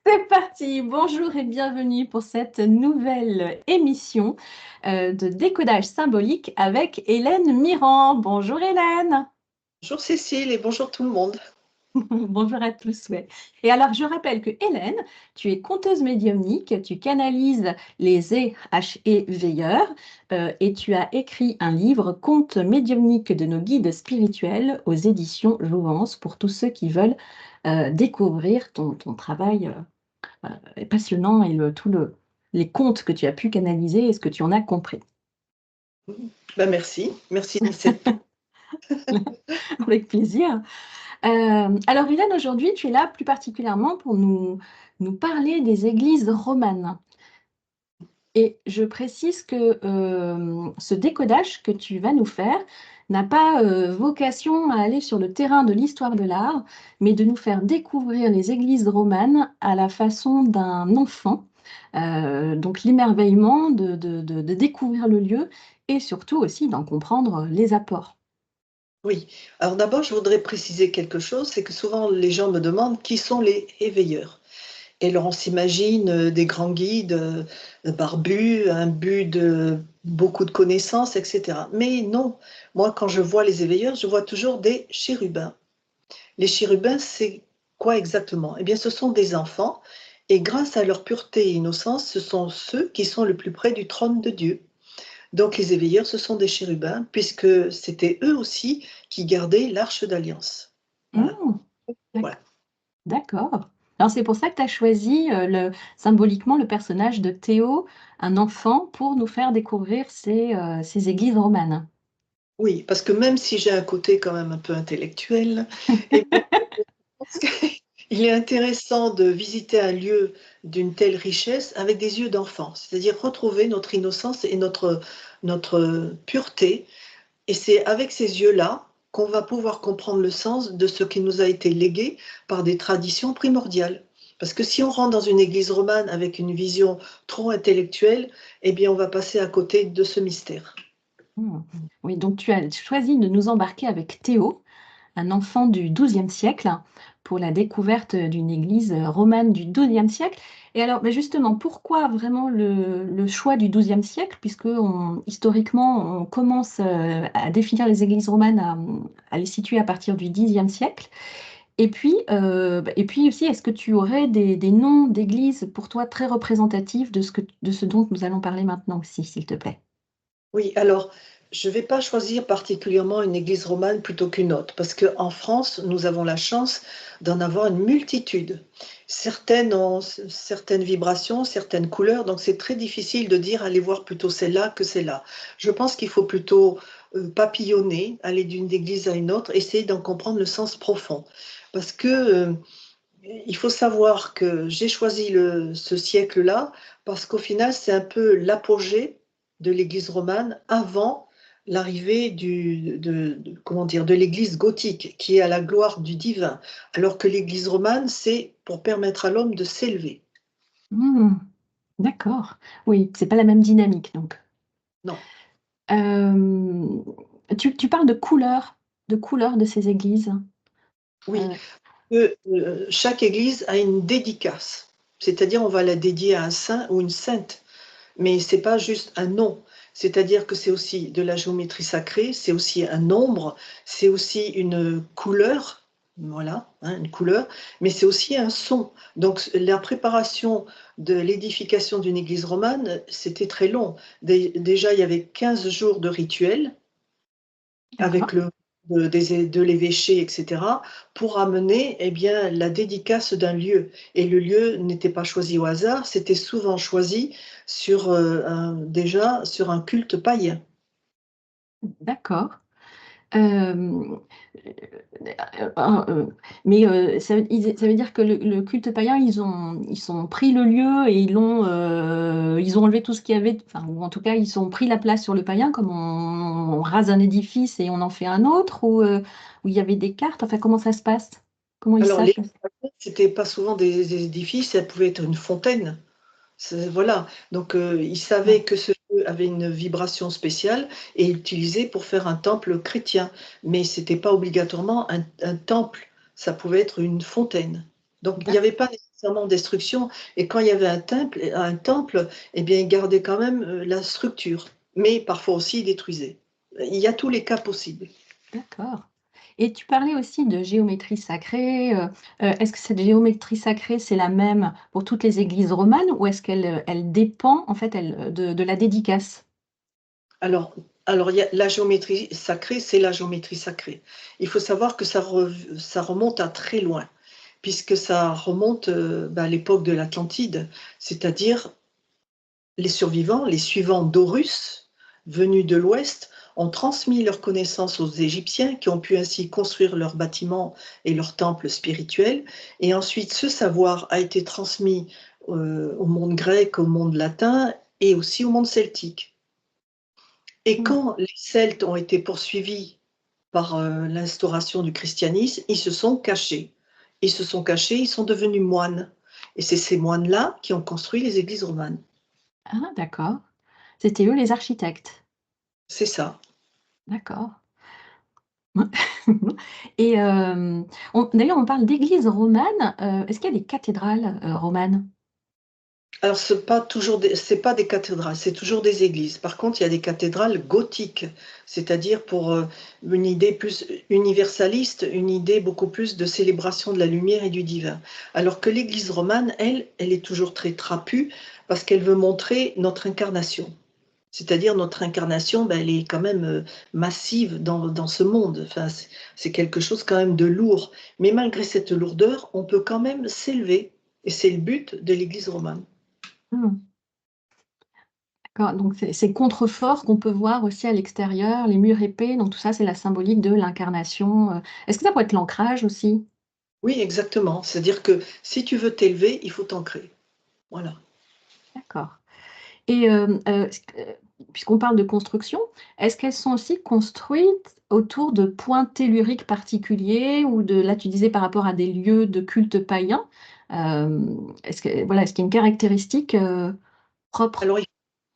C'est parti, bonjour et bienvenue pour cette nouvelle émission de décodage symbolique avec Hélène Mirand. Bonjour Hélène. Bonjour Cécile et bonjour tout le monde. Bonjour à tous. Ouais. Et alors, je rappelle que Hélène, tu es conteuse médiumnique, tu canalises les EHE veilleurs et tu as écrit un livre, Contes médiumniques de nos guides spirituels aux éditions Jouvence pour tous ceux qui veulent découvrir ton travail passionnant et les contes que tu as pu canaliser et ce que tu en as compris. Merci de cette. Avec plaisir. Alors, Hélène, aujourd'hui, tu es là plus particulièrement pour nous parler des églises romanes. Et je précise que ce décodage que tu vas nous faire n'a pas vocation à aller sur le terrain de l'histoire de l'art, mais de nous faire découvrir les églises romanes à la façon d'un enfant. Donc l'émerveillement de découvrir le lieu et surtout aussi d'en comprendre les apports. Oui, alors d'abord je voudrais préciser quelque chose, c'est que souvent les gens me demandent qui sont les éveilleurs. Et alors on s'imagine des grands guides barbus, imbus de beaucoup de connaissances, etc. Mais non, moi quand je vois les éveilleurs, je vois toujours des chérubins. Les chérubins, c'est quoi exactement? Eh bien ce sont des enfants et grâce à leur pureté et innocence, ce sont ceux qui sont le plus près du trône de Dieu. Donc les éveilleurs, ce sont des chérubins, puisque c'était eux aussi qui gardaient l'arche d'alliance. Voilà. Mmh, Voilà. d'accord. Alors c'est pour ça que tu as choisi symboliquement le personnage de Théo, un enfant, pour nous faire découvrir ces églises romanes. Oui, parce que même si j'ai un côté quand même un peu intellectuel, eh bien, je pense qu'il est intéressant de visiter un lieu d'une telle richesse avec des yeux d'enfant, c'est-à-dire retrouver notre innocence et notre pureté. Et c'est avec ces yeux-là qu'on va pouvoir comprendre le sens de ce qui nous a été légué par des traditions primordiales. Parce que si on rentre dans une église romane avec une vision trop intellectuelle, eh bien on va passer à côté de ce mystère. Hmm. Oui, donc tu as choisi de nous embarquer avec Théo, un enfant du XIIe siècle, pour la découverte d'une église romane du XIIe siècle. Et alors, ben justement, pourquoi vraiment le choix du XIIe siècle, puisque historiquement, on commence à définir les églises romanes, à les situer à partir du Xe siècle. Et puis aussi, est-ce que tu aurais des noms d'églises pour toi très représentatifs de ce dont nous allons parler maintenant aussi, s'il te plaît? Oui, alors je ne vais pas choisir particulièrement une église romane plutôt qu'une autre, parce qu'en France, nous avons la chance d'en avoir une multitude. Certaines ont certaines vibrations, certaines couleurs, donc c'est très difficile de dire allez voir plutôt celle-là que celle-là. Je pense qu'il faut plutôt papillonner, aller d'une église à une autre, essayer d'en comprendre le sens profond. Parce que il faut savoir que j'ai choisi ce siècle-là parce qu'au final, c'est un peu l'apogée de l'Église romane avant l'arrivée comment dire, de l'Église gothique, qui est à la gloire du divin, alors que l'Église romane, c'est pour permettre à l'homme de s'élever. Hmm, d'accord. Oui, c'est pas la même dynamique, donc. Non, Euh, tu parles de couleurs de ces églises. oui, Euh, chaque Église a une dédicace, c'est-à-dire on va la dédier à un saint ou une sainte. Mais c'est pas juste un nom, c'est-à-dire que c'est aussi de la géométrie sacrée, c'est aussi un nombre, c'est aussi une couleur, voilà, hein, une couleur, mais c'est aussi un son. Donc la préparation de l'édification d'une église romane, c'était très long. Déjà, il y avait 15 jours de rituel avec d'accord. de l'évêché, etc., pour amener eh bien, la dédicace d'un lieu. Et le lieu n'était pas choisi au hasard, c'était souvent choisi sur, déjà sur un culte païen. D'accord. Euh, mais ça veut dire que le culte païen, ils ont pris le lieu et ils ont enlevé tout ce qu'il y avait, enfin, ou en tout cas, ils ont pris la place sur le païen, comme on rase un édifice et on en fait un autre, où il y avait des cartes. Enfin, comment ça se passe? Comment ils Alors, savent? c'était pas souvent des édifices, ça pouvait être une fontaine. Voilà, donc ils Ouais. savaient que ce lieu avait une vibration spéciale et utilisé pour faire un temple chrétien. Mais c'était pas obligatoirement un temple, ça pouvait être une fontaine. Donc, il n'y D'accord. avait pas nécessairement destruction. Et quand il y avait un temple, eh bien, il gardait quand même la structure. Mais parfois aussi, il détruisait. Il y a tous les cas possibles. D'accord. Et tu parlais aussi de géométrie sacrée, est-ce que cette géométrie sacrée, c'est la même pour toutes les églises romanes ou est-ce qu'elle, elle dépend en fait, de la dédicace? Alors, il y a la géométrie sacrée, c'est la géométrie sacrée. Il faut savoir que ça remonte à très loin, puisque ça remonte à l'époque de l'Atlantide, c'est-à-dire les survivants, les suivants d'Horus, venus de l'Ouest, ont transmis leurs connaissances aux Égyptiens qui ont pu ainsi construire leurs bâtiments et leurs temples spirituels. Et ensuite, ce savoir a été transmis au monde grec, au monde latin et aussi au monde celtique. Et Mmh. quand les Celtes ont été poursuivis par l'instauration du christianisme, ils se sont cachés. Ils se sont cachés, ils sont devenus moines. Et c'est ces moines-là qui ont construit les églises romanes. Ah d'accord. C'était eux les architectes? C'est ça. D'accord. Et on d'ailleurs, on parle d'église romane, est-ce qu'il y a des cathédrales, romanes? Alors c'est pas des cathédrales, c'est toujours des églises. Par contre, il y a des cathédrales gothiques, c'est-à-dire pour, une idée plus universaliste, une idée beaucoup plus de célébration de la lumière et du divin. Alors que l'église romane, elle est toujours très trapue parce qu'elle veut montrer notre incarnation. C'est-à-dire notre incarnation, elle est quand même, massive dans ce monde. Enfin, c'est quelque chose quand même de lourd. Mais malgré cette lourdeur, on peut quand même s'élever et c'est le but de l'église romane. Mmh. D'accord, donc c'est ces contreforts qu'on peut voir aussi à l'extérieur, les murs épais, donc tout ça, c'est la symbolique de l'incarnation, est-ce que ça pourrait être l'ancrage aussi? Oui, exactement. C'est-à-dire que si tu veux t'élever, il faut t'ancrer. Voilà. D'accord. Et est-ce que puisqu'on parle de construction, est-ce qu'elles sont aussi construites autour de points telluriques particuliers ou de là, tu disais par rapport à des lieux de culte païens, est-ce que voilà, est-ce qu'il y a une caractéristique, propre? Alors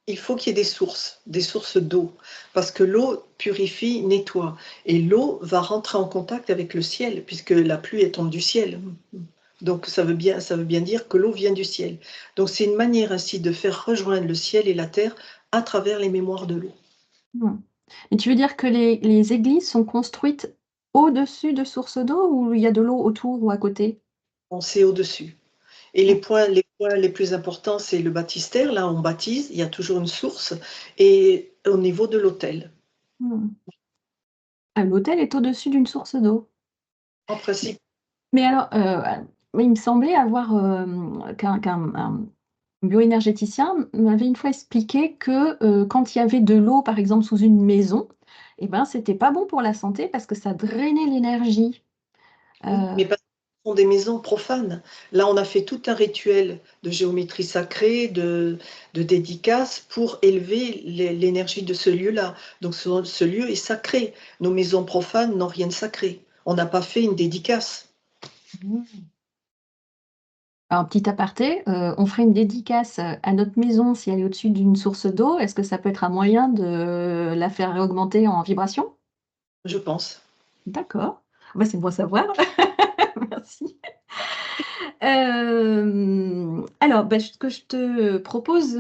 il faut qu'il y ait des sources d'eau, parce que l'eau purifie, nettoie et l'eau va rentrer en contact avec le ciel puisque la pluie, elle tombe du ciel. Donc ça veut bien dire que l'eau vient du ciel. Donc c'est une manière ainsi de faire rejoindre le ciel et la terre à travers les mémoires de l'eau. Mmh. Et tu veux dire que les églises sont construites au-dessus de sources d'eau ou il y a de l'eau autour ou à côté? On sait au-dessus. Et D'acc les points les plus importants, c'est le baptistère, là on baptise, il y a toujours une source et au niveau de l'autel. mmh. Ah, l'autel est au-dessus d'une source d'eau? En Mais principe, mais alors, mais il me semblait avoir, qu'un un bioénergéticien m'avait une fois expliqué que, quand il y avait de l'eau, par exemple, sous une maison et ben, c'était pas bon pour la santé parce que ça drainait l'énergie. oui, Heu, mais parce que ce sont des maisons profanes. Là, on a fait tout un rituel de géométrie sacrée, de dédicace pour élever l'énergie de ce lieu-là. Donc ce lieu est sacré. Nos maisons profanes n'ont rien de sacré. On n'a pas fait une dédicace. mmh. Alors petit aparté, on ferait une dédicace, à notre maison si elle est au-dessus d'une source d'eau. Est-ce que ça peut être un moyen de la faire augmenter en vibration? Je pense. D'accord. Bah, c'est bon à savoir. Merci. Alors, bah, ce que je te propose,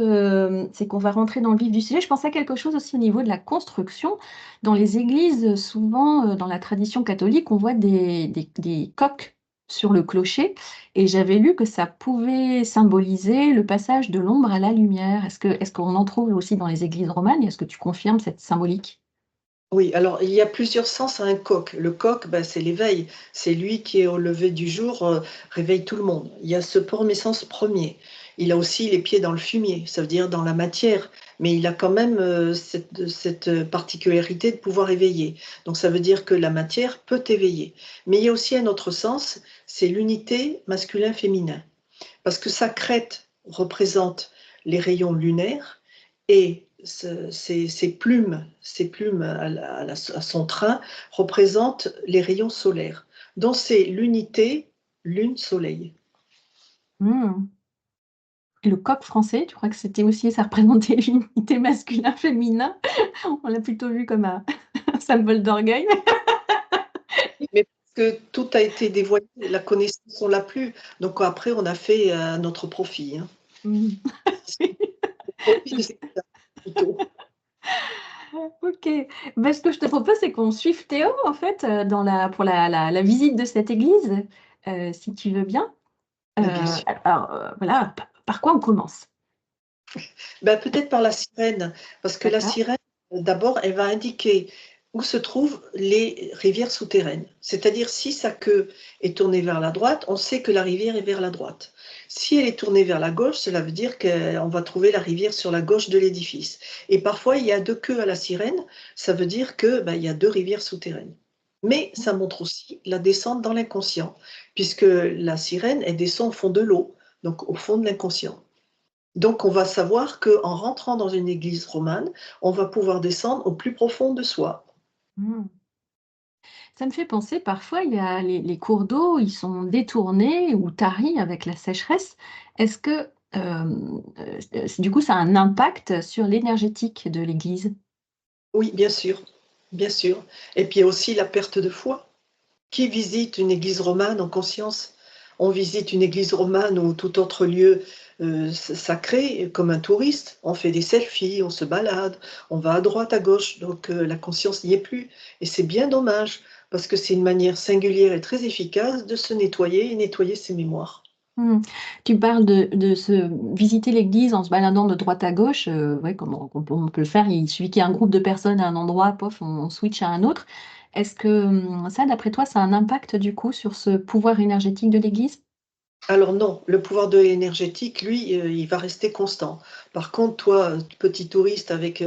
c'est qu'on va rentrer dans le vif du sujet. Je pensais à quelque chose aussi au niveau de la construction. Dans les églises, souvent, dans la tradition catholique, on voit des coques sur le clocher et j'avais lu que ça pouvait symboliser le passage de l'ombre à la lumière. Est-ce qu'on en trouve aussi dans les églises romanes? Est-ce que tu confirmes cette symbolique? Oui, alors il y a plusieurs sens à un coq. Le coq, c'est l'éveil. C'est lui qui, au lever du jour, réveille tout le monde. Il y a ce premier sens premier. Il a aussi les pieds dans le fumier, ça veut dire dans la matière, mais il a quand même cette particularité de pouvoir éveiller. Donc ça veut dire que la matière peut éveiller. Mais il y a aussi un autre sens, c'est l'unité masculin-féminin. Parce que sa crête représente les rayons lunaires et ses plumes à son train représentent les rayons solaires. Donc c'est l'unité lune-soleil. Mmh. Et le coq français, tu crois que c'était aussi ça représentait l'unité masculin-féminin? On l'a plutôt vu comme un un symbole d'orgueil. Mais parce que tout a été dévoilé, la connaissance, on l'a plus. Donc après, on a fait à notre profit, hein. Mmh. Profit de ces plutôt. OK. Bah, ce que je te propose, c'est qu'on suive Théo, en fait, dans la pour la visite de cette église, si tu veux bien. Mais bien sûr. Alors, voilà, par quoi on commence? Bah, peut-être par la sirène, parce que la D'accord. sirène, d'abord, elle va indiquer où se trouvent les rivières souterraines. C'est-à-dire, si sa queue est tournée vers la droite, on sait que la rivière est vers la droite. Si elle est tournée vers la gauche, cela veut dire qu'on va trouver la rivière sur la gauche de l'édifice. Et parfois, il y a 2 queues à la sirène, ça veut dire que, bah, il y a 2 rivières souterraines. Mais ça montre aussi la descente dans l'inconscient, puisque la sirène, elle descend au fond de l'eau, donc au fond de l'inconscient. Donc on va savoir qu'en rentrant dans une église romane, on va pouvoir descendre au plus profond de soi. Mmh. Ça me fait penser, parfois, il y a les cours d'eau, ils sont détournés ou taris avec la sécheresse. Est-ce que, du coup, ça a un impact sur l'énergétique de l'église? Oui, bien sûr, bien sûr. Et puis il y a aussi la perte de foi. Qui visite une église romane en conscience? On visite une église romane ou tout autre lieu, sacré comme un touriste. On fait des selfies, on se balade, on va à droite, à gauche, donc la conscience n'y est plus et c'est bien dommage parce que c'est une manière singulière et très efficace de se nettoyer et nettoyer ses mémoires. Mmh. Tu parles de se visiter l'église en se baladant de droite à gauche, ouais, comme on peut le faire. Il suffit qu'il y ait un groupe de personnes à un endroit, pof, on switch à un autre. Est-ce que, ça, d'après toi, ça a un impact, du coup, sur ce pouvoir énergétique de l'église? Alors non, le pouvoir de énergétique, lui, il va rester constant. Par contre, toi, petit touriste avec,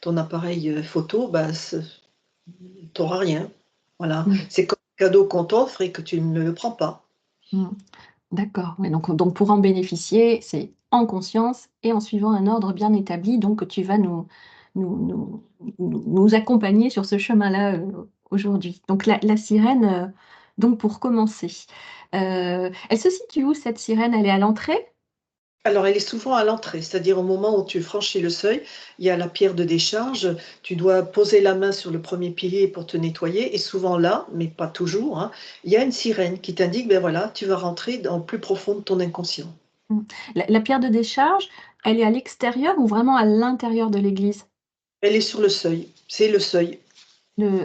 ton appareil, photo, bah, tu auras rien. Voilà. Mmh. C'est comme un cadeau qu'on t'offre et que tu ne le prends pas. Mmh. D'accord, ouais, donc pour en bénéficier, c'est en conscience et en suivant un ordre bien établi, donc que tu vas nous nous nous accompagner sur ce chemin-là, aujourd'hui. Donc la sirène, donc pour commencer, elle se situe où cette sirène? Elle est à l'entrée? Alors elle est souvent à l'entrée, c'est-à-dire au moment où tu franchis le seuil, il y a la pierre de décharge, tu dois poser la main sur le premier pilier pour te nettoyer et souvent là, mais pas toujours, hein, il y a une sirène qui t'indique, ben voilà, tu vas rentrer dans le plus profond de ton inconscient. Mmh. La pierre de décharge, elle est à l'extérieur ou vraiment à l'intérieur de l'église? Elle est sur le seuil, c'est le seuil,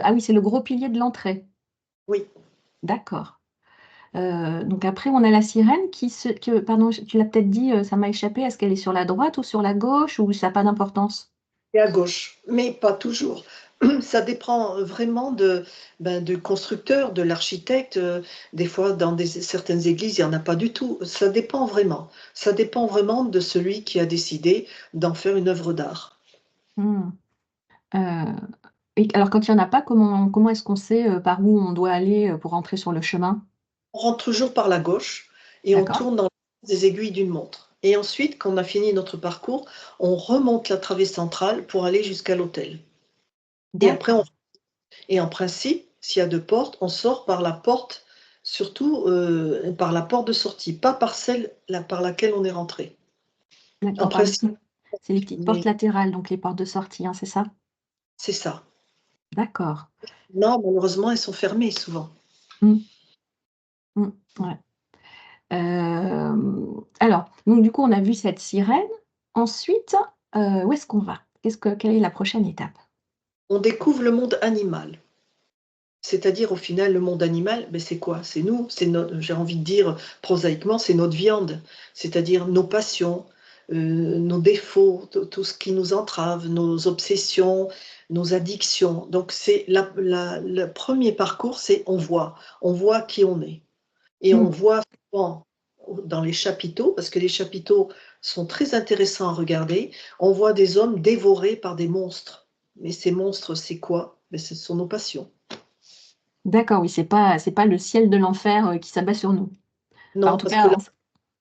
Ah oui, c'est le gros pilier de l'entrée. oui. D'accord. Donc après, on a la sirène pardon, tu l'as peut-être dit, ça m'a échappé. Est-ce qu'elle est sur la droite ou sur la gauche ou ça a pas d'importance? Et à gauche, mais pas toujours. Ça dépend vraiment de, ben, du constructeur, de l'architecte. Des fois, dans certaines églises, il n'y en a pas du tout. Ça dépend vraiment. Ça dépend vraiment de celui qui a décidé d'en faire une œuvre d'art. Mmh. Heu et alors quand il y en a pas, comment est-ce qu'on sait, par où on doit aller, pour rentrer sur le chemin? On rentre toujours par la gauche et on D'accord. tourne dans les aiguilles d'une montre. Et ensuite, quand on a fini notre parcours, on remonte la travée centrale pour aller jusqu'à l'autel. Et après, D'accord, et en principe, s'il y a 2 portes, on sort par la porte, surtout, par la porte de sortie, pas par celle par laquelle on est rentré. En d'accord, principe, c'est les petites portes mais latérales, donc les portes de sortie, hein, c'est ça? c'est ça. D'accord. Non, malheureusement, elles sont fermées souvent. Mmh, mmh, ouais. Alors, donc du coup, on a vu cette sirène. Ensuite, où est-ce qu'on va? Quelle est la prochaine étape? On découvre le monde animal. C'est-à-dire, au final, le monde animal, beh, c'est quoi? C'est nous, c'est notre j'ai envie de dire prosaïquement, c'est notre viande. C'est-à-dire nos passions, nos défauts, tout ce qui nous entrave, nos obsessions, nos addictions. Donc c'est le 1er parcours, c'est on voit qui on est et on Mmh. voit souvent dans les chapiteaux, parce que les chapiteaux sont très intéressants à regarder, on voit des hommes dévorés par des monstres. Mais ces monstres, c'est quoi? Beh, ce sont nos passions. D'accord, oui, c'est pas le ciel de l'enfer, qui s'abat sur nous. Enfin, en Non, tout parce que cas,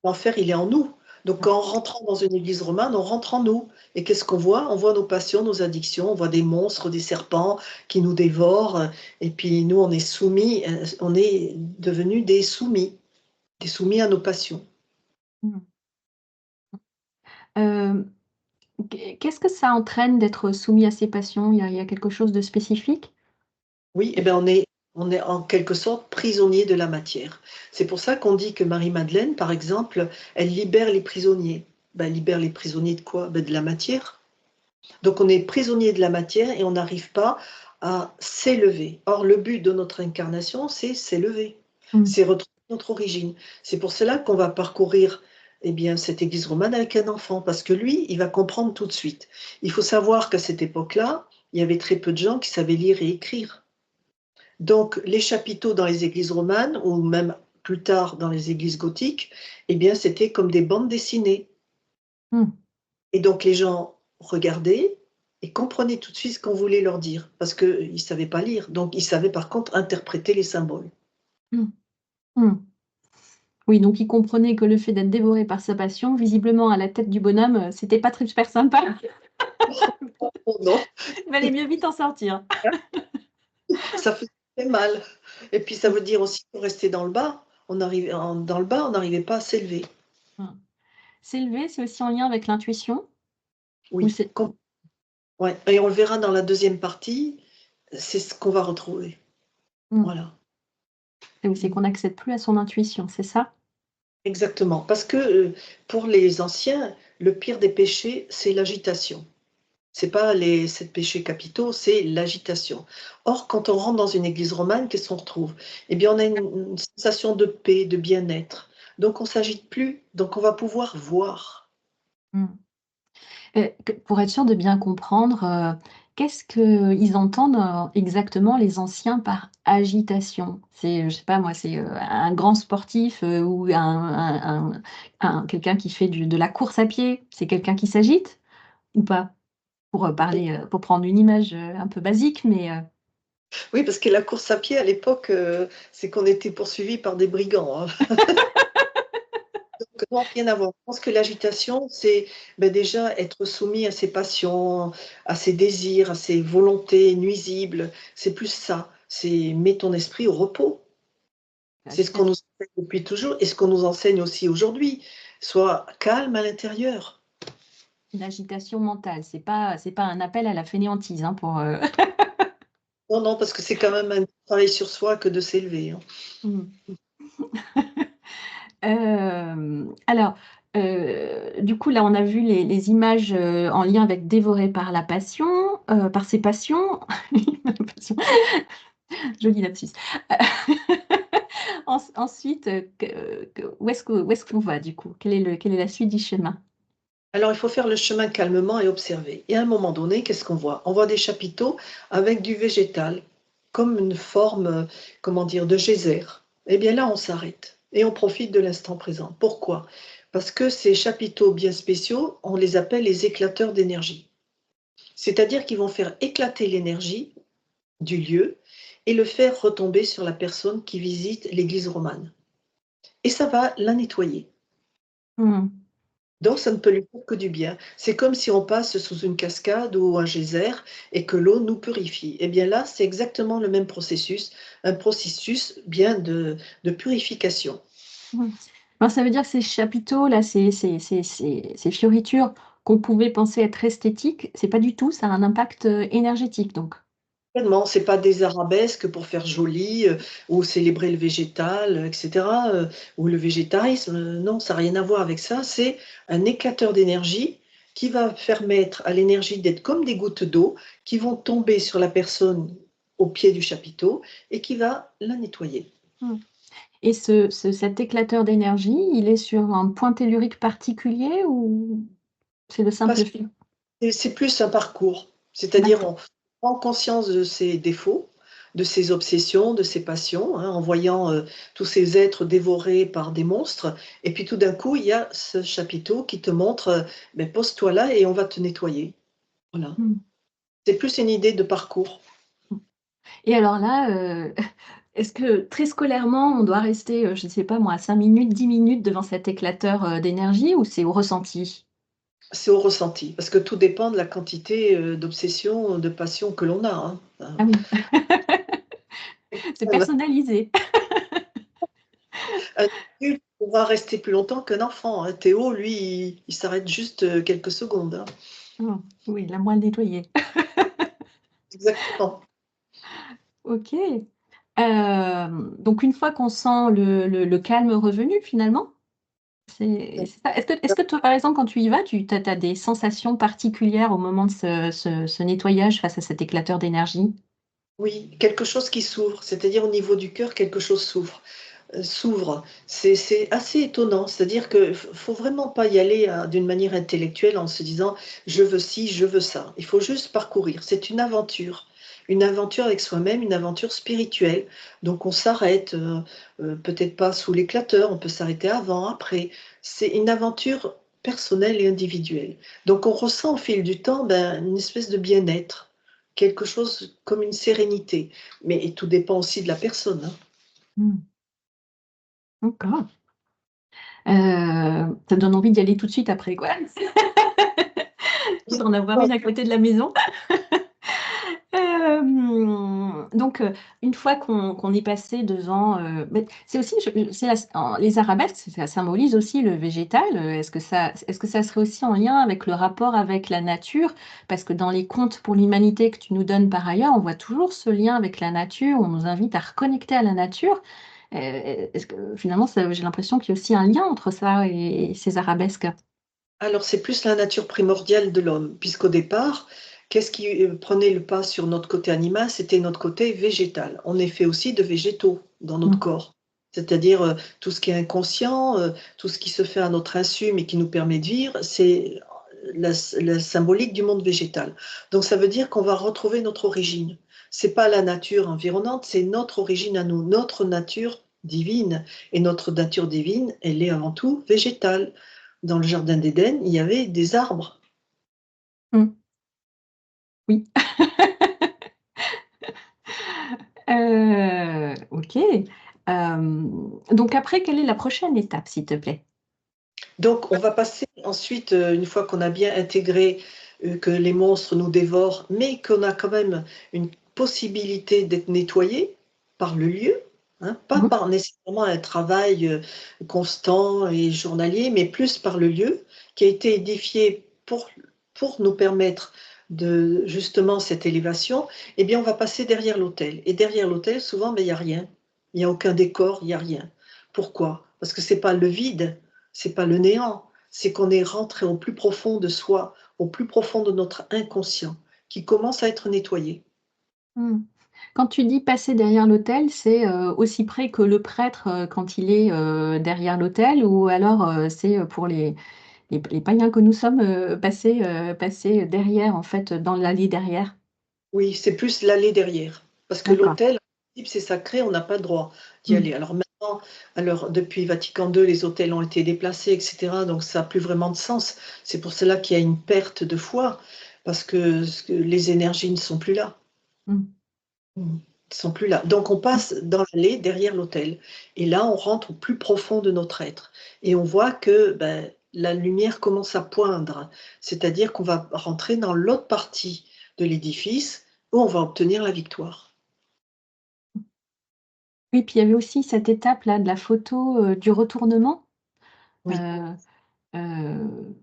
en l'enfer, il est en nous. Donc en rentrant dans une église romane, on rentre en nous. Et qu'est-ce qu'on voit? On voit nos passions, nos addictions, on voit des monstres, des serpents qui nous dévorent, et puis nous, on est soumis, on est devenus des soumis à nos passions. mmh. Hem, qu'est-ce que ça entraîne d'être soumis à ses passions? Il y a quelque chose de spécifique? Oui, et ben, On est en quelque sorte prisonnier de la matière. C'est pour ça qu'on dit que Marie-Madeleine, par exemple, elle libère les prisonniers. Ben, elle libère les prisonniers de quoi? Ben, de la matière. Donc on est prisonnier de la matière et on n'arrive pas à s'élever. Or, le but de notre incarnation, c'est s'élever. Mm. C'est retrouver notre origine. C'est pour cela qu'on va parcourir eh bien, cette église romane avec un enfant, parce que lui, il va comprendre tout de suite. Il faut savoir qu'à cette époque-là, il y avait très peu de gens qui savaient lire et écrire. Donc, les chapiteaux dans les églises romanes, ou même plus tard dans les églises gothiques, eh bien, c'était comme des bandes dessinées. Mm. Et donc, les gens regardaient et comprenaient tout de suite ce qu'on voulait leur dire, parce qu'ils ne savaient pas lire. Donc, ils savaient par contre interpréter les symboles. Mm. Mm. Oui, donc il comprenait que le fait d'être dévoré par sa passion, visiblement à la tête du bonhomme, c'était pas très super sympa. Oh non, Il valait mieux vite en sortir. ça faisait très mal. Et puis, ça veut dire aussi qu'on restait dans le bas. Dans le bas, on n'arrivait pas à s'élever. Mm. S'élever, c'est aussi en lien avec l'intuition ou Oui, c'est... ouais. Et on le verra dans la deuxième partie, c'est ce qu'on va retrouver. Mm. Voilà. Oui, c'est qu'on n'accède plus à son intuition, c'est ça? Exactement, parce que pour les anciens, le pire des péchés, c'est l'agitation. C'est pas les 7 péchés capitaux, c'est l'agitation. Or, quand on rentre dans une église romane, qu'est-ce qu'on retrouve? Eh bien, on a une sensation de paix, de bien-être. Donc, on s'agite plus, donc on va pouvoir voir. Mm. Pour être sûr de bien comprendre, qu'est-ce qu'ils entendent, exactement les anciens par agitation? C'est, je sais pas moi, c'est, un grand sportif, ou quelqu'un qui fait de la course à pied? C'est quelqu'un qui s'agite ou pas? Pour, parler, pour prendre une image, un peu basique, mais, Oui, parce que la course à pied à l'époque, c'est qu'on était poursuivis par des brigands, hein. Non, rien à voir. Je pense que l'agitation, c'est ben, déjà être soumis à ses passions, à ses désirs, à ses volontés nuisibles. C'est plus ça. C'est mets ton esprit au repos. C'est ce qu'on nous l'agitation enseigne depuis toujours et ce qu'on nous enseigne aussi aujourd'hui. Sois calme à l'intérieur. l'agitation mentale, c'est pas un appel à la fainéantise, hein, pour, Non, non, parce que c'est quand même un travail sur soi que de s'élever, hein. mmh. Alors, du coup, là, on a vu les images, en lien avec dévoré par la passion, par ses passions. Passion, joli lapsus. Ensuite, où est-ce qu'on va du coup? Quelle est la suite du chemin? Alors, il faut faire le chemin calmement et observer. Et à un moment donné, qu'est-ce qu'on voit? On voit des chapiteaux avec du végétal, comme une forme, comment dire, de geyser. Eh bien là, on s'arrête et on profite de l'instant présent. Pourquoi? Parce que ces chapiteaux bien spéciaux, on les appelle les éclateurs d'énergie. C'est-à-dire qu'ils vont faire éclater l'énergie du lieu et le faire retomber sur la personne qui visite l'église romane. Et ça va la nettoyer. Mmh. Donc ça ne peut lui faire que du bien. C'est comme si on passe sous une cascade ou un geyser et que l'eau nous purifie. Et bien là, c'est exactement le même processus, un processus bien de purification. Mmh. Alors ça veut dire que ces chapiteaux là, ces fioritures qu'on pouvait penser être esthétiques, c'est pas du tout, ça a un impact, énergétique donc? Tellement, c'est pas des arabesques pour faire joli, ou célébrer le végétal, et cetera, ou le végétarisme, non, ça a rien à voir avec ça. C'est un éclateur d'énergie qui va permettre à l'énergie d'être comme des gouttes d'eau qui vont tomber sur la personne au pied du chapiteau et qui va la nettoyer. Mmh. Et cet éclateur d'énergie, il est sur un point tellurique particulier ou c'est le Parce simple que fait? c'est plus un parcours, c'est-à-dire D'accord. on prend conscience de ses défauts, de ses obsessions, de ses passions, hein, en voyant, tous ces êtres dévorés par des monstres et puis tout d'un coup, il y a ce chapiteau qui te montre, beh, pose-toi là et on va te nettoyer. Voilà. Mmh. C'est plus une idée de parcours. Mmh. Et alors là, est-ce que très scolairement, on doit rester, je ne sais pas moi, 5 minutes, 10 minutes devant cet éclateur, d'énergie ou c'est au ressenti? C'est au ressenti parce que tout dépend de la quantité, d'obsession, de passion que l'on a, hein. Ah oui, c'est personnalisé. Un adulte pourra rester plus longtemps qu'un enfant, hein. Théo, lui, il s'arrête juste, quelques secondes, hein. Mmh. Oui, la moins nettoyée. Exactement. OK. Donc une fois qu'on sent le calme revenu finalement, c'est ça. Est-ce que toi, par exemple, quand tu y vas, tu as des sensations particulières au moment de ce nettoyage face à cet éclateur d'énergie? Oui, quelque chose qui s'ouvre, c'est-à-dire au niveau du cœur, quelque chose s'ouvre. C'est assez étonnant, c'est-à-dire que faut vraiment pas y aller, d'une manière intellectuelle en se disant: «Je veux ci, je veux ça». Il faut juste parcourir. C'est une aventure avec soi-même, une aventure spirituelle. Donc on s'arrête, peut-être pas sous l'éclateur, on peut s'arrêter avant, après. C'est une aventure personnelle et individuelle. Donc on ressent au fil du temps, ben, une espèce de bien-être, quelque chose comme une sérénité. Mais tout dépend aussi de la personne, hein. Mmh, d'accord. Ça donne envie d'y aller tout de suite après, quoi. D'en avoir une à côté de la maison. Donc, une fois qu'on est passé devant, beh, c'est aussi c'est les arabesques, ça symbolise aussi le végétal, est-ce que ça serait aussi en lien avec le rapport avec la nature? Parce que dans les contes pour l'humanité que tu nous donnes par ailleurs, on voit toujours ce lien avec la nature, on nous invite à reconnecter à la nature. Est-ce que finalement ça j'ai l'impression qu'il y a aussi un lien entre ça et ces arabesques? Alors, c'est plus la nature primordiale de l'homme, puisqu'au départ, qu'est-ce qui, prenait le pas sur notre côté animal? C'était notre côté végétal. On est fait aussi de végétaux dans notre Mmh. corps. C'est-à-dire, tout ce qui est inconscient, tout ce qui se fait à notre insu, mais qui nous permet de vivre, c'est la symbolique du monde végétal. Donc ça veut dire qu'on va retrouver notre origine. C'est pas la nature environnante, c'est notre origine à nous, notre nature divine, et notre nature divine, elle est avant tout végétale. Dans le jardin d'Éden, il y avait des arbres. Mmh. Oui. OK. Donc après, quelle est la prochaine étape, s'il te plaît? Donc on va passer ensuite, une fois qu'on a bien intégré, que les monstres nous dévorent, mais qu'on a quand même une possibilité d'être nettoyé par le lieu, hein, pas Mmh. par nécessairement un travail, constant et journalier, mais plus par le lieu qui a été édifié pour nous permettre de justement cette élévation. Eh bien, on va passer derrière l'autel, et derrière l'autel, souvent, ben, il y a rien. Il y a aucun décor, il y a rien. Pourquoi? Parce que c'est pas le vide, c'est pas le néant, c'est qu'on est rentré au plus profond de soi, au plus profond de notre inconscient, qui commence à être nettoyé. Mmh. Quand tu dis passer derrière l'autel, c'est, aussi près que le prêtre, quand il est, derrière l'autel ou alors, c'est, pour les païens que nous sommes, passer derrière, en fait, dans l'allée derrière? Oui, c'est plus l'aller derrière, parce que D'accord. l'autel, en principe, c'est sacré, on n'a pas le droit d'y Mmh. aller. Alors maintenant, depuis Vatican II, les autels ont été déplacés, et cetera, donc ça a plus vraiment de sens. C'est pour cela qu'il y a une perte de foi, parce que les énergies ne sont plus là. Mmh. Mmh. Ils sont plus là. Donc on passe dans l'allée derrière l'autel, et là, on rentre au plus profond de notre être, et on voit que, ben, la lumière commence à poindre. C'est-à-dire qu'on va rentrer dans l'autre partie de l'édifice où on va obtenir la victoire. Oui, puis il y avait aussi cette étape-là de la photo, du retournement. Oui. Heu heu,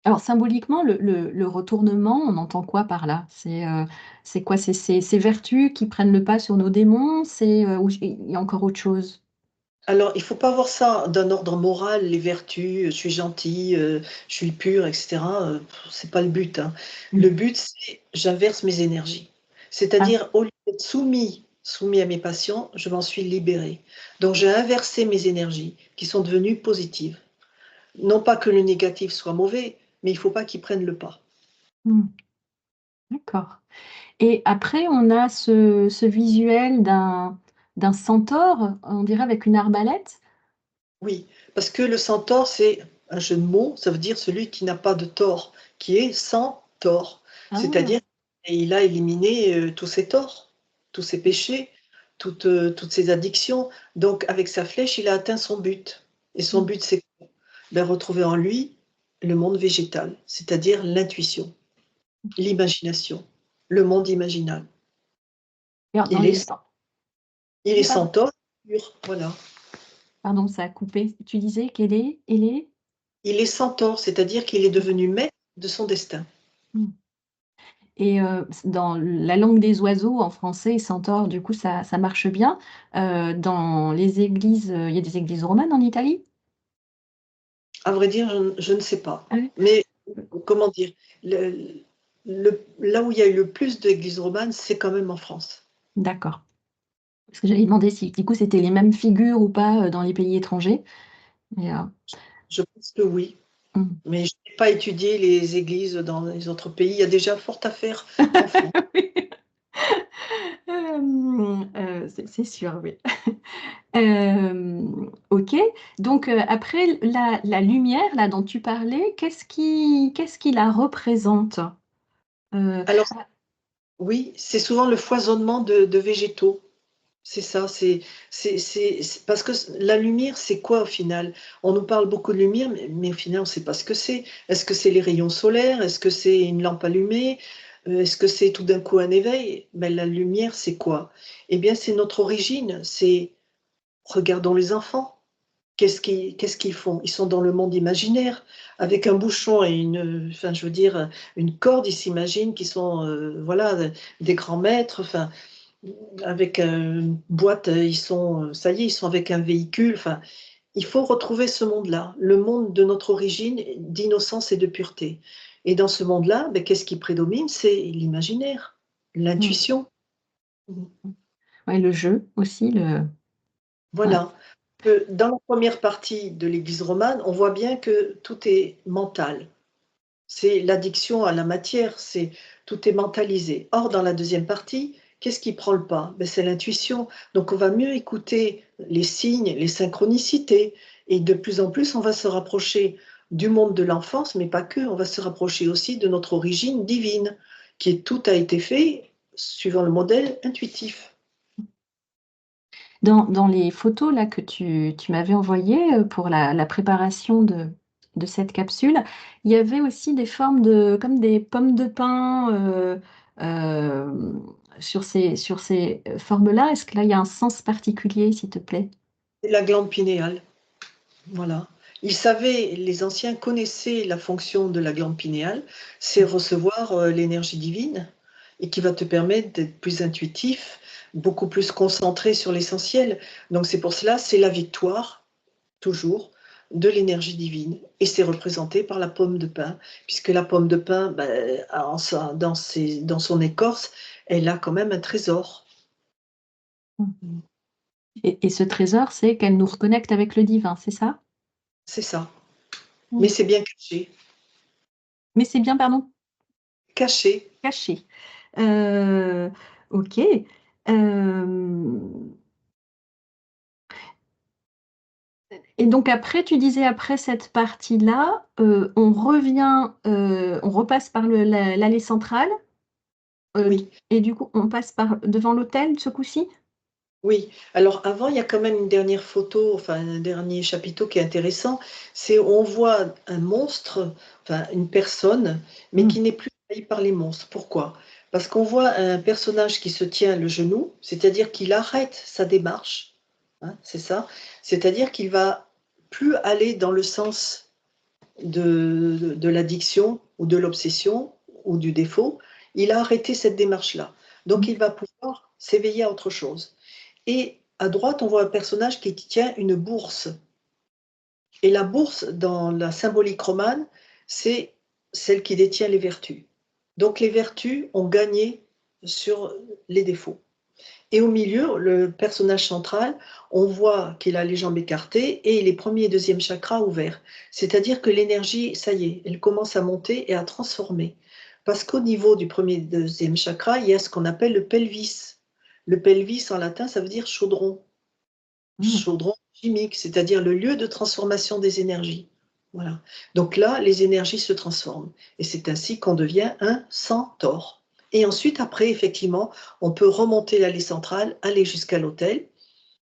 alors symboliquement, le retournement, on entend quoi par là? C'est quoi? C'est ces vertus qui prennent le pas sur nos démons? Ou il y a encore autre chose? Alors, il faut pas voir ça d'un ordre moral, les vertus, je suis gentil, je suis pur, et cetera, c'est pas le but, hein. Mmh. Le but, c'est j'inverse mes énergies. Ah. C'est-à-dire, au lieu d'être soumis à mes passions, je m'en suis libérée. Donc j'ai inversé mes énergies qui sont devenues positives. Non pas que le négatif soit mauvais, mais il faut pas qu'il prenne le pas. Mmh. D'accord. Et après, on a ce visuel d'un centaure, on dirait avec une arbalète? Oui, parce que le centaure, c'est un jeu de mots, ça veut dire celui qui n'a pas de tort, qui est sans tort. Ah! C'est-à-dire, et il a éliminé, tous ses torts, tous ses péchés, toutes ses addictions. Donc avec sa flèche, il a atteint son but. Et son Mmh. but, c'est quoi? Ben, retrouver en lui le monde végétal, c'est-à-dire l'intuition, l'imagination, le monde imaginal. Et alors dans Il les est cen il est oui, sans pardon. tort pur, voilà. Pardon, ça a coupé. Tu disais qu'elle est? Il est sans tort, c'est-à-dire qu'il est devenu maître de son destin. Mmh. Et dans la langue des oiseaux, en français, centaure, du coup, ça marche bien. Dans les églises, il y a des églises romanes en Italie? À vrai dire, je ne sais pas. Ah oui? Mais comment dire, là où il y a eu le plus d'églises romanes, c'est quand même en France. D'accord. Parce que j'allais demander si, du coup, c'était les mêmes figures ou pas dans les pays étrangers. Mais, Je pense que oui. mmh. Mais je n'ai pas étudié les églises dans les autres pays. Il y a déjà fort à faire en France. Oui. C'est sûr, oui. OK. Donc, après la lumière là dont tu parlais, qu'est-ce qui la représente? Heu, Alors oui, c'est souvent le foisonnement de végétaux. C'est ça, c'est parce que la lumière, c'est quoi au final? On nous parle beaucoup de lumière, mais au final, on ne sait pas ce que c'est. Est-ce que c'est les rayons solaires? Est-ce que c'est une lampe allumée? Est-ce que c'est tout d'un coup un éveil? Ben, la lumière, c'est quoi? Eh bien, c'est notre origine, c'est regardons les enfants. Qu'est-ce qu'ils font? Ils sont dans le monde imaginaire, avec un bouchon et enfin, je veux dire, une corde, ils s'imaginent qu'ils sont, voilà, des grands maîtres, enfin, avec une boîte, ils sont, ça y est, ils sont avec un véhicule, enfin, il faut retrouver ce monde-là, le monde de notre origine d'innocence et de pureté. Et dans ce monde-là, beh, qu'est-ce qui prédomine? C'est l'imaginaire, mmh, l'intuition. Mmh. mmh. Ouais, le jeu aussi, ouais. Voilà. Dans la première partie de l'Église romane, on voit bien que tout est mental. C'est l'addiction à la matière, c'est tout est mentalisé. Or, dans la deuxième partie, qu'est-ce qui prend le pas? Ben, c'est l'intuition. Donc, on va mieux écouter les signes, les synchronicités, et de plus en plus, on va se rapprocher du monde de l'enfance, mais pas que. On va se rapprocher aussi de notre origine divine, tout a été fait suivant le modèle intuitif. Dans les photos là que tu m'avais envoyées, pour la préparation de cette capsule, il y avait aussi des formes comme des pommes de pin, sur ces formes-là. Est-ce que là, il y a un sens particulier, s'il te plaît? C'est la glande pinéale. Voilà. Les anciens connaissaient la fonction de la glande pinéale, c'est Mmh. recevoir l'énergie divine et qui va te permettre d'être plus intuitif, beaucoup plus concentré sur l'essentiel. Donc c'est pour cela, c'est la victoire, toujours, de l'énergie divine. Et c'est représenté par la pomme de pin, puisque la pomme de pin, ben, dans son écorce, elle a quand même un trésor. Mmh. Et ce trésor, c'est qu'elle nous reconnecte avec le divin, c'est ça? C'est ça. Mais Mmh. c'est bien caché. Mais c'est bien, pardon? Caché. Caché. Heu, OK. Hem Et donc après, tu disais après cette partie-là, on revient, on repasse par l'allée centrale, Oui. et du coup, on passe par devant l'hôtel ce coup-ci? Oui, alors avant, il y a quand même une dernière photo, enfin un dernier chapiteau qui est intéressant, c'est on voit un monstre, enfin une personne, mais Mmh. qui n'est plus envahie par les monstres. Pourquoi? Parce qu'on voit un personnage qui se tient le genou, c'est-à-dire qu'il arrête sa démarche, hein, c'est ça, c'est-à-dire qu'il va plus aller dans le sens de l'addiction ou de l'obsession ou du défaut, il a arrêté cette démarche-là. Donc Mmh. il va pouvoir s'éveiller à autre chose. Et à droite, on voit un personnage qui tient une bourse. Et la bourse, dans la symbolique romane, c'est celle qui détient les vertus. Donc les vertus ont gagné sur les défauts. Et au milieu, le personnage central, on voit qu'il a les jambes écartées et les premier et deuxième chakras ouverts. C'est-à-dire que l'énergie, ça y est, elle commence à monter et à transformer. Parce qu'au niveau du premier et deuxième chakra, il y a ce qu'on appelle le pelvis. Le pelvis en latin, ça veut dire chaudron. Mmh. Chaudron chimique, c'est-à-dire le lieu de transformation des énergies. Voilà. Donc là, les énergies se transforment. Et c'est ainsi qu'on devient un centaure. Et ensuite, après, effectivement, on peut remonter l'allée centrale, aller jusqu'à l'autel,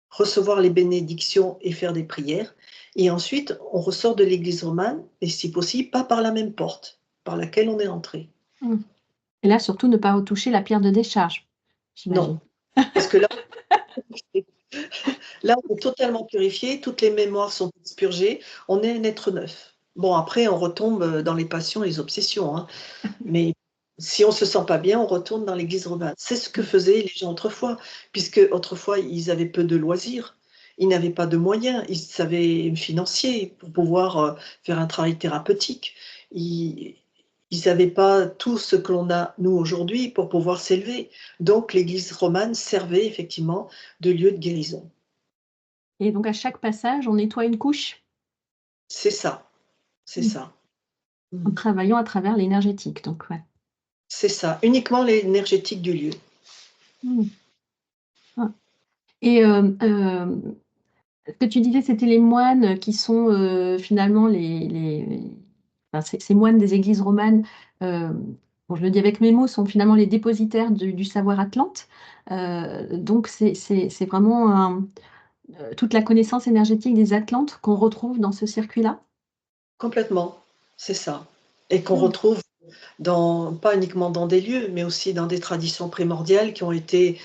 recevoir les bénédictions et faire des prières. Et ensuite, on ressort de l'église romane, et si possible, pas par la même porte par laquelle on est entré. Mmh. Et là, surtout ne pas retoucher la pierre de décharge, j'imagine? Non, parce que là, là, on est totalement purifié, toutes les mémoires sont expurgées, on est un être neuf. Bon, après, on retombe dans les passions et les obsessions, hein, mais Si on ne se sent pas bien, on retourne dans l'église romane. C'est ce que faisaient les gens autrefois, puisque autrefois, ils avaient peu de loisirs, ils n'avaient pas de moyens, ils avaient financiers pour pouvoir faire un travail thérapeutique. Ils n'avaient pas tout ce que l'on a, nous, aujourd'hui, pour pouvoir s'élever. Donc, l'église romane servait effectivement de lieu de guérison. Et donc à chaque passage, on nettoie une couche C'est ça, c'est ça. en Mm. travaillant à travers l'énergétique. Donc, ouais. C'est ça, uniquement l'énergétique du lieu. Mmh. Ah. Et ce que tu disais, c'était les moines qui sont finalement enfin, ces moines des églises romanes, bon, je le dis avec mes mots, sont finalement les dépositaires du savoir atlante. Donc, c'est vraiment toute la connaissance énergétique des Atlantes qu'on retrouve dans ce circuit-là. Complètement, c'est ça. Et qu'on Mmh. retrouve pas uniquement dans des lieux, mais aussi dans des traditions primordiales qui ont été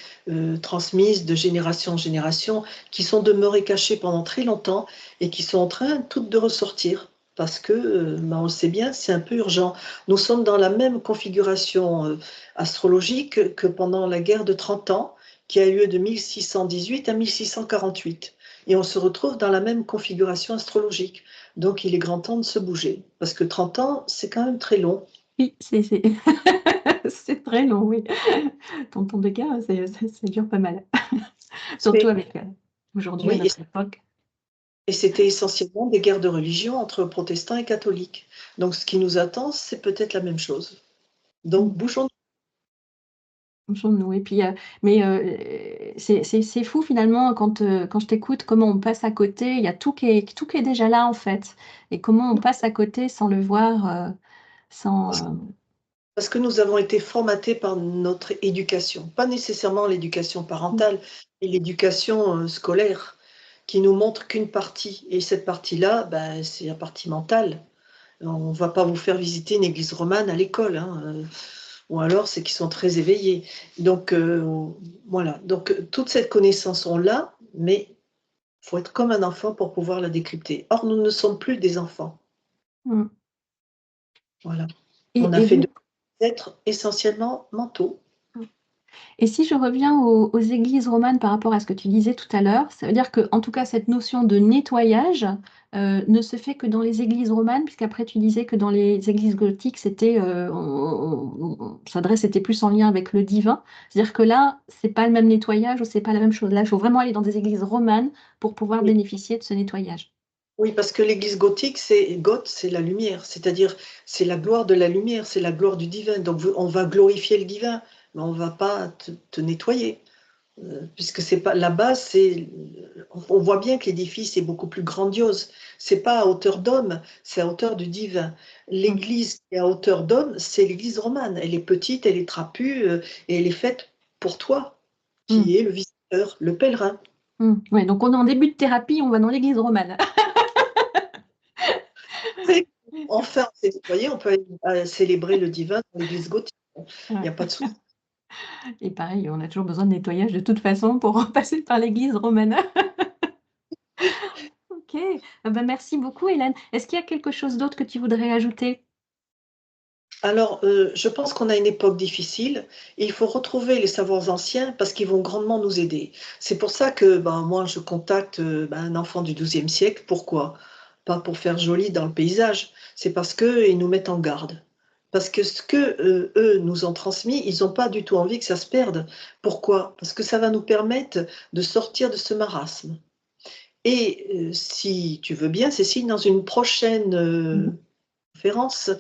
transmises de génération en génération, qui sont demeurées cachées pendant très longtemps et qui sont en train toutes de ressortir. Parce que, on le sait bien, c'est un peu urgent. Nous sommes dans la même configuration astrologique que pendant la guerre de 30 ans, qui a eu lieu de 1618 à 1648. Et on se retrouve dans la même configuration astrologique. Donc il est grand temps de se bouger. Parce que 30 ans, c'est quand même très long. Oui, c'est c'est très long, oui. Dans ton cas, ça dure pas mal. Surtout Et, avec, aujourd'hui, à oui, notre époque. et c'était essentiellement des guerres de religion entre protestants et catholiques. Donc ce qui nous attend, c'est peut-être la même chose. Mmh. Donc bougeons. Bonjour-nous et puis, c'est fou finalement quand je t'écoute, comment on passe à côté. Il y a tout qui est déjà là, en fait, et comment on passe à côté sans le voir, sans, Parce que nous avons été formatés par notre éducation, pas nécessairement l'éducation mmh, parentale, mais l'éducation scolaire, qui nous montre qu'une partie. Et cette partie-là, ben, c'est la partie mentale. On ne va pas vous faire visiter une église romane à l'école, hein, ou alors c'est qu'ils sont très éveillés. Donc voilà, donc toute cette connaissance, on l'a, mais il faut être comme un enfant pour pouvoir la décrypter. Or, nous ne sommes plus des enfants. mmh, Voilà. On a et fait de donc êtres essentiellement mentaux. et si je reviens aux églises romanes par rapport à ce que tu disais tout à l'heure, ça veut dire que, en tout cas, cette notion de nettoyage, ne se fait que dans les églises romanes, puisqu'après tu disais que dans les églises gothiques, c'était, était plus en lien avec le divin. C'est-à-dire que là, c'est pas le même nettoyage ou c'est pas la même chose. Là, il faut vraiment aller dans des églises romanes pour pouvoir Oui, bénéficier de ce nettoyage. oui, parce que l'église gothique, c'est la lumière, c'est-à-dire c'est la gloire de la lumière, c'est la gloire du divin. Donc on va glorifier le divin, mais on ne va pas te nettoyer. Puisque c'est pas la base, on voit bien que l'édifice est beaucoup plus grandiose. C'est pas à hauteur d'homme, c'est à hauteur du divin. Mmh, L'église qui est à hauteur d'homme, c'est l'église romane. Elle est petite, elle est trapue, et elle est faite pour toi, mmh, qui est le visiteur, le pèlerin. mmh. Ouais, donc on est en début de thérapie, on va dans l'église romane. Et enfin, on s'est nettoyé, on peut aller célébrer le divin dans l'église gothique. Il n'y Ouais. a pas de souci. Et pareil, on a toujours besoin de nettoyage de toute façon pour passer par l'église romaine. OK. Ah bah, merci beaucoup Hélène. Est-ce qu'il y a quelque chose d'autre que tu voudrais ajouter? Alors, je pense qu'on a une époque difficile et il faut retrouver les savoirs anciens parce qu'ils vont grandement nous aider. C'est pour ça que, ben, moi, je contacte, un enfant du XIIe siècle. Pourquoi? Pas pour faire joli dans le paysage, c'est parce qu'ils nous mettent en garde. Parce que ce que, eux nous ont transmis, ils n'ont pas du tout envie que ça se perde. Pourquoi? Parce que ça va nous permettre de sortir de ce marasme. Et si tu veux bien, Cécile, dans une prochaine, Mmh. conférence,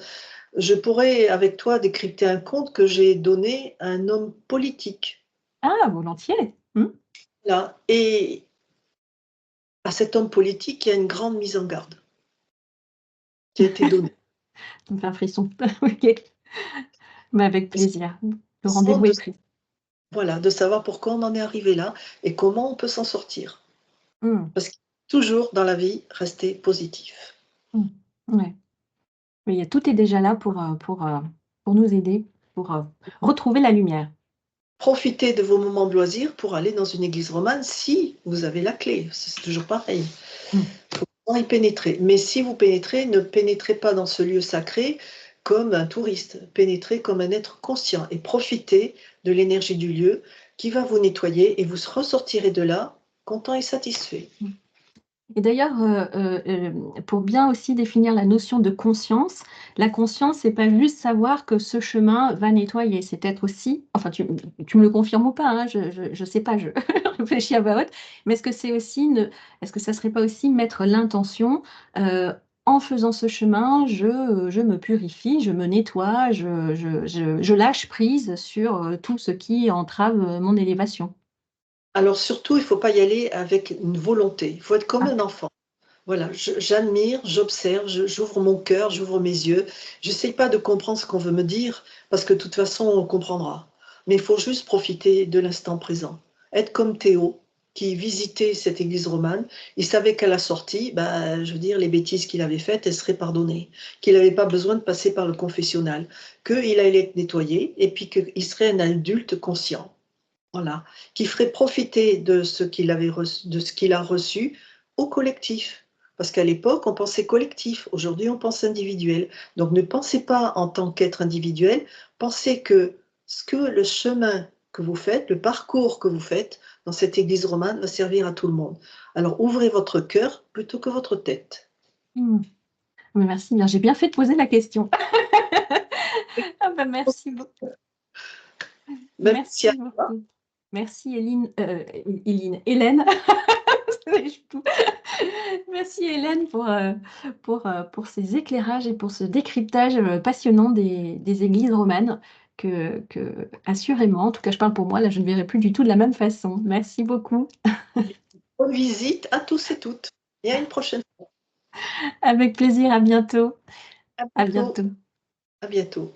je pourrais, avec toi, décrypter un conte que j'ai donné à un homme politique. Ah, volontiers. Mmh. Là. Et à cet homme politique, il y a une grande mise en garde qui a été donnée. Ça me fait un frisson. OK. Mais avec plaisir. Le rendez-vous De, est pris. voilà, de savoir pourquoi on en est arrivé là et comment on peut s'en sortir. Mmh. Parce qu'il faut toujours dans la vie rester positif. Mmh. Ouais. Oui, tout est déjà là pour nous aider, pour, retrouver la lumière. Profitez de vos moments de loisirs pour aller dans une église romane si vous avez la clé. C'est toujours pareil. Mmh. Faut pouvoir y pénétrer. Mais si vous pénétrez, ne pénétrez pas dans ce lieu sacré comme un touriste, pénétrer comme un être conscient et profiter de l'énergie du lieu qui va vous nettoyer et vous ressortirez de là content et satisfait. Et d'ailleurs, pour bien aussi définir la notion de conscience, la conscience, c'est pas juste savoir que ce chemin va nettoyer, c'est peut-être aussi, enfin tu me le confirmes ou pas, hein, je sais pas, je réfléchis à voix haute, mais est-ce que c'est aussi est-ce que ça serait pas aussi mettre l'intention, en faisant ce chemin, je me purifie, je me nettoie, je lâche prise sur, tout ce qui entrave, mon élévation? Alors surtout, il ne faut pas y aller avec une volonté. Il faut être comme Ah, un enfant. Voilà, j'admire, j'observe, j'ouvre mon cœur, j'ouvre mes yeux. J'essaie pas de comprendre ce qu'on veut me dire, parce que de toute façon, on comprendra. Mais il faut juste profiter de l'instant présent. Être comme Théo, qui visitait cette église romane. Il savait qu'à la sortie, ben, je veux dire, les bêtises qu'il avait faites, elles seraient pardonnées. Qu'il n'avait pas besoin de passer par le confessionnal. Qu'il allait être nettoyé, et puis qu'il serait un adulte conscient. Voilà. Qui ferait profiter de ce qu'il avait reçu, de ce qu'il a reçu au collectif. Parce qu'à l'époque, on pensait collectif. Aujourd'hui, on pense individuel. Donc, ne pensez pas en tant qu'être individuel. Pensez que le chemin que vous faites, le parcours que vous faites dans cette église romane va servir à tout le monde. Alors, ouvrez votre cœur plutôt que votre tête. mmh. Mais merci bien, j'ai bien fait de poser la question. Ah bah, merci beaucoup. Merci à Merci beaucoup. Merci Éline, Hélène. Je tout. Merci Hélène pour ces éclairages et pour ce décryptage, passionnant des églises romanes que assurément, en tout cas je parle pour moi, là je ne verrai plus du tout de la même façon. Merci beaucoup. bonne visite à tous et toutes. Et à une prochaine fois. Avec plaisir, à bientôt. À À bientôt. bientôt. À bientôt.